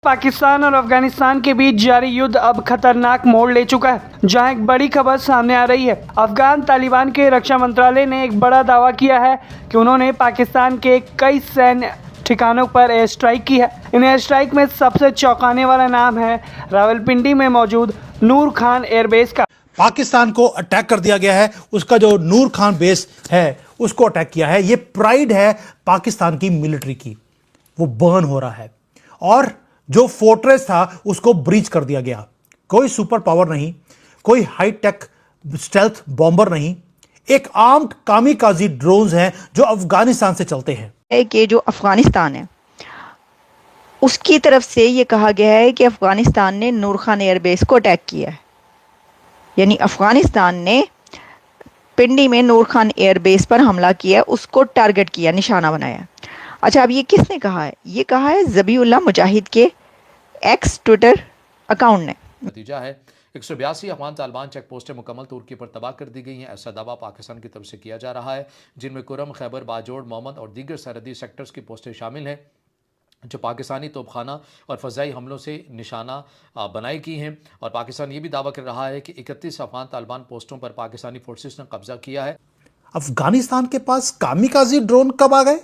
पाकिस्तान और अफगानिस्तान के बीच जारी युद्ध अब खतरनाक मोड़ ले चुका है, जहां एक बड़ी खबर सामने आ रही है। अफगान तालिबान के रक्षा मंत्रालय ने एक बड़ा दावा किया है कि उन्होंने पाकिस्तान के कई सैन्य ठिकानों पर एयर स्ट्राइक की है। इन एयर स्ट्राइक में सबसे चौंकाने वाला नाम है रावलपिंडी में मौजूद नूर खान एयरबेस का। पाकिस्तान को अटैक कर दिया गया है, उसका जो नूर खान बेस है उसको अटैक किया है। ये प्राइड है पाकिस्तान की मिलिट्री की, वो बर्न हो रहा है और जो फोर्ट्रेस था उसको ब्रीच कर दिया गया। कोई सुपर पावर नहीं, कोई हाईटेक स्टेल्थ बॉम्बर नहीं, एक आर्म्ड कामिकाजी ड्रोन्स हैं जो अफगानिस्तान से चलते हैं। कि जो अफगानिस्तान है उसकी तरफ से ये कहा गया है कि अफगानिस्तान ने नूर खान एयरबेस को अटैक किया है, यानी अफगानिस्तान ने पिंडी में नूर खान एयरबेस पर हमला किया, उसको टारगेट किया, निशाना बनाया। अच्छा, अब ये किसने कहा है? ये कहा है ज़बीउल्लाह मुजाहिद के एक्स ट्विटर अकाउंट ने। नतीजा है 182 अफगान तालिबान चेक पोस्टें मुकम्मल तौर पर तबाह कर दी गई हैं। ऐसा दावा पाकिस्तान की तरफ से किया जा रहा है, जिनमें कुरम, खैबर, बाजोड़, मोहम्मद और दीगर सरहदी सेक्टर्स की पोस्टें शामिल हैं जो पाकिस्तानी तोपखाना और फ़ज़ाई हमलों से निशाना बनाई की हैं। और पाकिस्तान ये भी दावा कर रहा है कि 31 अफगान तालिबान पोस्टों पर पाकिस्तानी फोर्सेस ने कब्जा किया है। अफगानिस्तान के पास कामिकाजी ड्रोन कब आ गए?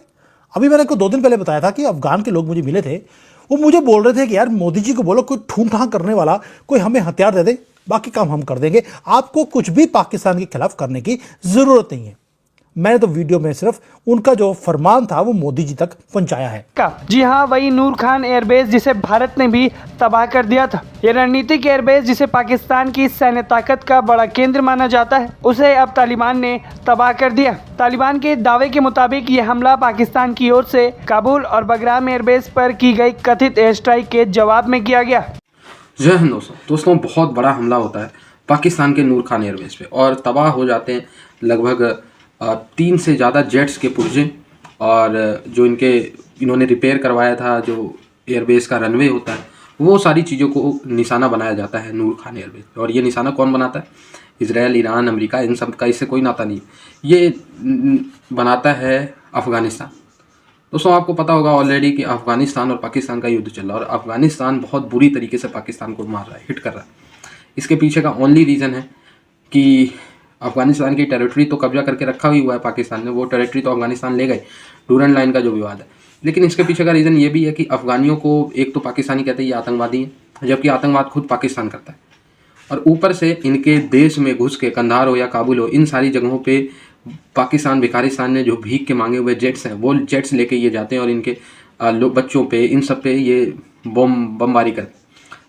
अभी मैंने को 2 दिन पहले बताया था कि अफगान के लोग मुझे मिले थे, वो मुझे बोल रहे थे कि यार मोदी जी को बोलो कोई ठूम ठाम करने वाला कोई हमें हथियार दे दे, बाकी काम हम कर देंगे, आपको कुछ भी पाकिस्तान के खिलाफ करने की जरूरत नहीं है। मैंने तो वीडियो में सिर्फ उनका जो फरमान था वो मोदी जी तक पहुंचाया है। जी हाँ, वही नूर खान एयरबेस जिसे भारत ने भी तबाह कर दिया था। ये रणनीतिक एयरबेस जिसे पाकिस्तान की सैन्य ताकत का बड़ा केंद्र माना जाता है, उसे अब तालिबान ने तबाह कर दिया। तालिबान के दावे के मुताबिक ये हमला पाकिस्तान की ओर से काबुल और बगराम एयरबेस पर की गई कथित एयर स्ट्राइक के जवाब में किया गया। जय हिंद दोस्तों, बहुत बड़ा हमला होता है पाकिस्तान के नूर खान एयरबेस पे और तबाह हो जाते हैं लगभग 3 से ज़्यादा जेट्स के पुर्जे, और जो इन्होंने रिपेयर करवाया था, जो एयरबेस का रनवे होता है, वो सारी चीज़ों को निशाना बनाया जाता है नूर खान एयरबेस। और ये निशाना कौन बनाता है? इजराइल, ईरान, अमेरिका, इन सब का इससे कोई नाता नहीं। ये बनाता है अफ़गानिस्तान। दोस्तों, आपको पता होगा ऑलरेडी कि अफ़गानिस्तान और पाकिस्तान का युद्ध चल रहा है और अफ़गानिस्तान बहुत बुरी तरीके से पाकिस्तान को मार रहा है, हिट कर रहा है। इसके पीछे का ओनली रीज़न है कि अफगानिस्तान की टेरिटरी तो कब्जा करके रखा ही हुआ है पाकिस्तान ने, वो टेरिटरी तो अफगानिस्तान ले गए, डूरन लाइन का जो विवाद है। लेकिन इसके पीछे का रीज़न ये भी है कि अफगानियों को एक तो पाकिस्तानी कहते हैं ये आतंकवादी हैं, जबकि आतंकवाद खुद पाकिस्तान करता है। और ऊपर से इनके देश में घुस के, कंधार हो या काबुल हो, इन सारी जगहों पर पाकिस्तान, भिखारिस्तान ने जो भीख के मांगे हुए जेट्स हैं, वो जेट्स लेके ये जाते हैं और इनके बच्चों पे, इन सब पे ये बमबारी करते हैं।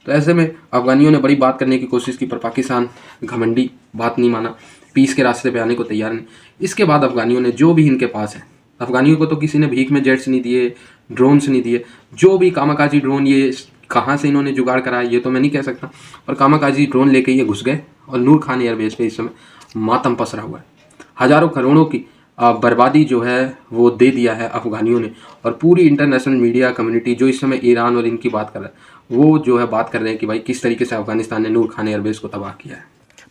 तो ऐसे में अफगानियों ने बड़ी बात करने की कोशिश की, पर पाकिस्तान घमंडी, बात नहीं माना, पीस के रास्ते पे आने को तैयार नहीं। इसके बाद अफगानियों ने जो भी इनके पास है, अफगानियों को तो किसी ने भीख में जेट्स नहीं दिए, ड्रोन्स नहीं दिए, जो भी कामाकाजी ड्रोन, ये कहाँ से इन्होंने जुगाड़ करा ये तो मैं नहीं कह सकता, और कामाकाजी ड्रोन लेके ये घुस गए और नूर खान एयरबेस पे इस समय मातम पसरा हुआ है। हज़ारों करोड़ों की बर्बादी जो है वो दे दिया है अफगानियों ने। और पूरी इंटरनेशनल मीडिया कम्युनिटी जो इस समय ईरान और इनकी बात कर रहा है, वो जो है बात कर रहे हैं कि भाई किस तरीके से अफगानिस्तान ने नूर खान एयरबेस को तबाह किया है।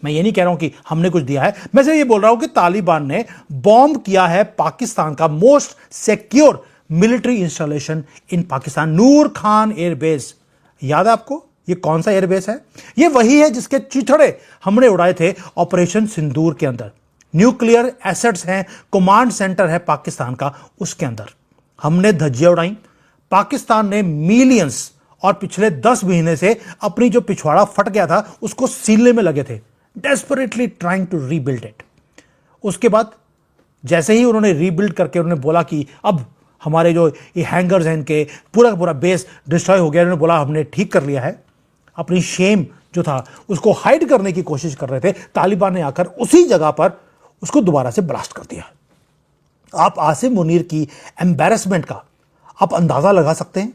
मैं ये नहीं कह रहा हूं कि हमने कुछ दिया है, मैं सिर्फ ये बोल रहा हूं कि तालिबान ने बॉम्ब किया है पाकिस्तान का मोस्ट सिक्योर मिलिट्री इंस्टॉलेशन इन पाकिस्तान, नूर खान एयरबेस। याद है आपको ये कौन सा एयरबेस है? ये वही है जिसके चिथड़े हमने उड़ाए थे ऑपरेशन सिंदूर के अंदर। न्यूक्लियर एसेट्स हैं, कमांड सेंटर है पाकिस्तान का, उसके अंदर हमने धज्जियां उड़ाई। पाकिस्तान ने मिलियंस और पिछले 10 महीने से अपनी जो पिछवाड़ा फट गया था उसको सीलने में लगे थे, desperately trying to rebuild it. उसके बाद जैसे ही उन्होंने रीबिल्ड करके उन्होंने बोला कि अब हमारे जो ये हैंगर्स हैं इनके पूरा का पूरा बेस डिस्ट्रॉय हो गया, उन्होंने बोला हमने ठीक कर लिया है, अपनी शेम जो था उसको हाइड करने की कोशिश कर रहे थे, तालिबान ने आकर उसी जगह पर उसको दोबारा से ब्लास्ट कर दिया। आप आसिम मुनीर की एम्बैरेसमेंट का आप अंदाजा लगा सकते हैं।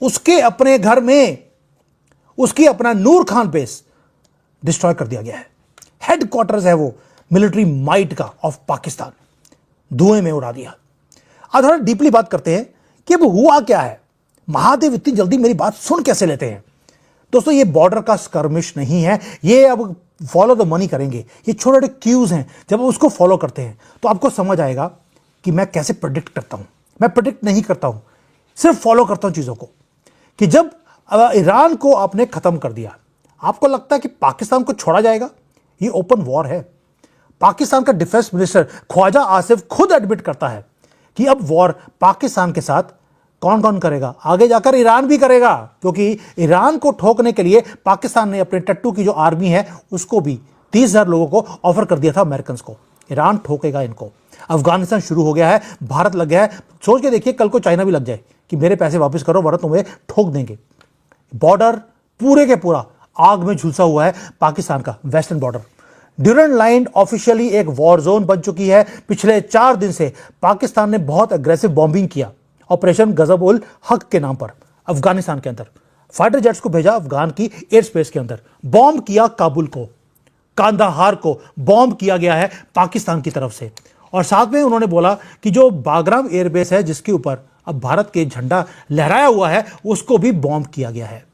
उसके अपने घर में उसकी अपना नूर खान बेस डिस्ट्रॉय कर दिया गया है, हेडक्वार्टर्स है वो मिलिट्री माइट का ऑफ पाकिस्तान, धुएं में उड़ा दिया। अब थोड़ा डीपली बात करते हैं कि अब हुआ क्या है। महादेव इतनी जल्दी मेरी बात सुन कैसे लेते हैं? दोस्तों, ये बॉर्डर का स्कर्मिश नहीं है, ये अब फॉलो द मनी करेंगे। ये छोटे छोटे क्यूज हैं, जब उसको फॉलो करते हैं तो आपको समझ आएगा कि मैं कैसे प्रेडिक्ट करता हूं। मैं प्रेडिक्ट नहीं करता हूं, सिर्फ फॉलो करता हूं चीजों को, कि जब ईरान को आपने खत्म कर दिया, आपको लगता है कि पाकिस्तान को छोड़ा जाएगा? ये ओपन वॉर है। पाकिस्तान का डिफेंस मिनिस्टर ख्वाजा आसिफ खुद एडमिट करता है कि अब वॉर पाकिस्तान के साथ कौन कौन करेगा, आगे जाकर ईरान भी करेगा, क्योंकि ईरान को ठोकने के लिए पाकिस्तान ने अपने टट्टू की जो आर्मी है उसको भी 30,000 लोगों को ऑफर कर दिया था अमेरिकन को। ईरान ठोकेगा इनको। अफगानिस्तान शुरू हो गया है, भारत लग गया है। सोच के देखिए कल को चाइना भी लग जाए कि मेरे पैसे वापस करो वरना तुम्हें ठोक देंगे। बॉर्डर पूरे के पूरा आग में झुलसा हुआ है पाकिस्तान का western border. Durand line officially एक वॉर जोन बन चुकी है। पिछले 4 दिन से पाकिस्तान ने बहुत अग्रेसिव बॉम्बिंग किया ऑपरेशन गजब उल हक के नाम पर। अफगानिस्तान के अंदर फाइटर जेट्स को भेजा, अफगान की एयर स्पेस के अंदर बॉम्ब किया, काबुल को, कांदाहार को बॉम्ब किया गया है पाकिस्तान की तरफ से। और साथ में उन्होंने बोला कि जो बागराम एयरबेस है जिसके ऊपर अब भारत के झंडा लहराया हुआ है उसको भी बॉम्ब किया गया है।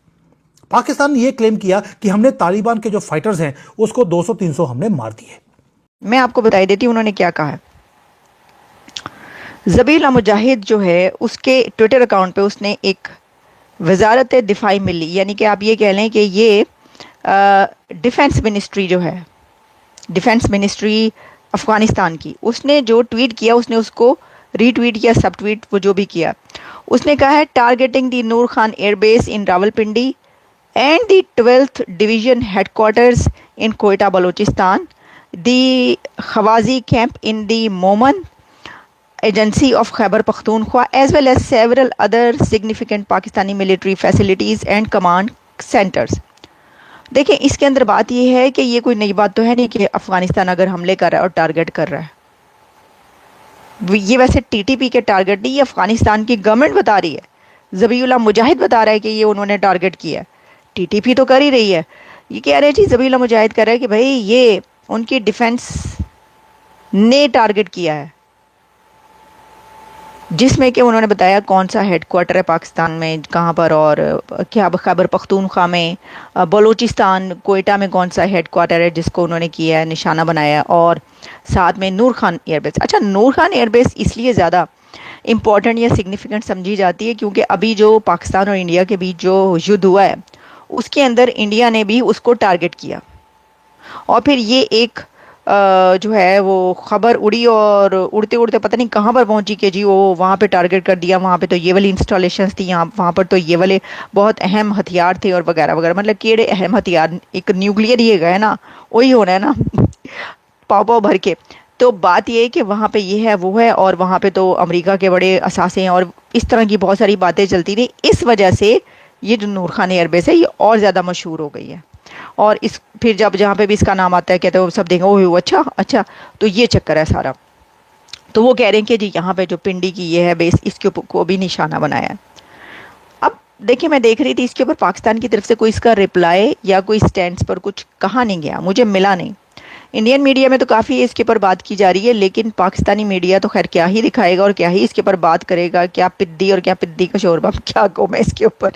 पाकिस्तान ने यह क्लेम किया कि हमने तालिबान के जो फाइटर्स हैं उसको 200-300 हमने मार दिए। मैं आपको बता देती हूँ उन्होंने क्या कहा है। ज़बीहुल्लाह मुजाहिद जो है उसके ट्विटर अकाउंट पे उसने एक वजारत दिफाई मिली, यानी कि आप ये कह लें कि ये डिफेंस मिनिस्ट्री जो है, डिफेंस मिनिस्ट्री अफ़गानिस्तान की, उसने जो ट्वीट किया उसने उसको रीट्वीट किया, सब ट्वीट वो जो भी किया। उसने कहा है targeting the Noor Khan airbase in Rawalpindi and the 12th division headquarters in Quetta Balochistan, the खवाजी camp in the Mohmand Agency of Khyber Pakhtunkhwa as well as several other significant Pakistani military facilities and command centers। देखिए इसके अंदर बात यह है कि ये कोई नई बात तो है नहीं कि अफगानिस्तान अगर हमले कर रहा है और टारगेट कर रहा है। ये वैसे टीटीपी के टारगेट नहीं, ये अफगानिस्तान की गवर्नमेंट बता रही है। ज़बीहुल्लाह मुजाहिद बता रहा है कि ये उन्होंने टारगेट किया है, टीटीपी तो कर ही रही है। ये कह रहे जी ज़बीहुल्लाह मुजाहिद कह रहा है कि भाई ये उनकी डिफेंस ने टारगेट किया है, जिसमें कि उन्होंने बताया कौन सा हेडक्वार्टर है पाकिस्तान में, कहाँ पर, और क्या खैबर पख्तूनख्वा में, बलूचिस्तान कोयटा में कौन सा हेडक्वार्टर है जिसको उन्होंने किया है, निशाना बनाया, और साथ में नूर खान एयरबेस। अच्छा, नूर खान एयरबेस इसलिए ज़्यादा इम्पॉर्टेंट या सिग्निफिकेंट समझी जाती है क्योंकि अभी जो पाकिस्तान और इंडिया के बीच जो युद्ध हुआ है उसके अंदर इंडिया ने भी उसको टारगेट किया, और फिर ये एक जो है वो खबर उड़ी और उड़ते उड़ते पता नहीं कहाँ पर पहुंची कि जी वो वहाँ पे टारगेट कर दिया, वहाँ पे तो ये वाली इंस्टॉलेशंस थी, यहाँ वहाँ पर तो ये वाले बहुत अहम हथियार थे और वगैरह वगैरह। मतलब केड़े अहम हथियार, एक न्यूक्लियर ये गए ना, वही होना है ना पाव पाव भर के। तो बात ये है कि वहाँ पे ये है वो है, और वहाँ पे तो अमेरिका के बड़े असासे हैं और इस तरह की बहुत सारी बातें चलती थी। इस वजह से ये जो नूर खान एयरबेस है ये और ज़्यादा मशहूर हो गई है। और इस फिर जब जहाँ पे भी इसका नाम आता है कहते हैं सब देखेंगे ओह अच्छा अच्छा, तो ये चक्कर है सारा। तो वो कह रहे हैं कि जी यहाँ पे जो पिंडी की ये है बेस, इसके ऊपर को भी निशाना बनाया है। अब देखिए मैं देख रही थी इसके ऊपर पाकिस्तान की तरफ से कोई इसका रिप्लाई या कोई स्टैंड पर कुछ कहा नहीं गया, मुझे मिला नहीं। इंडियन मीडिया में तो काफ़ी इसके ऊपर बात की जा रही है, लेकिन पाकिस्तानी मीडिया तो खैर क्या ही दिखाएगा और क्या ही इसके ऊपर बात करेगा, क्या पिद्दी और क्या पिद्दी का शोरबा, क्या कहूँ मैं इसके ऊपर।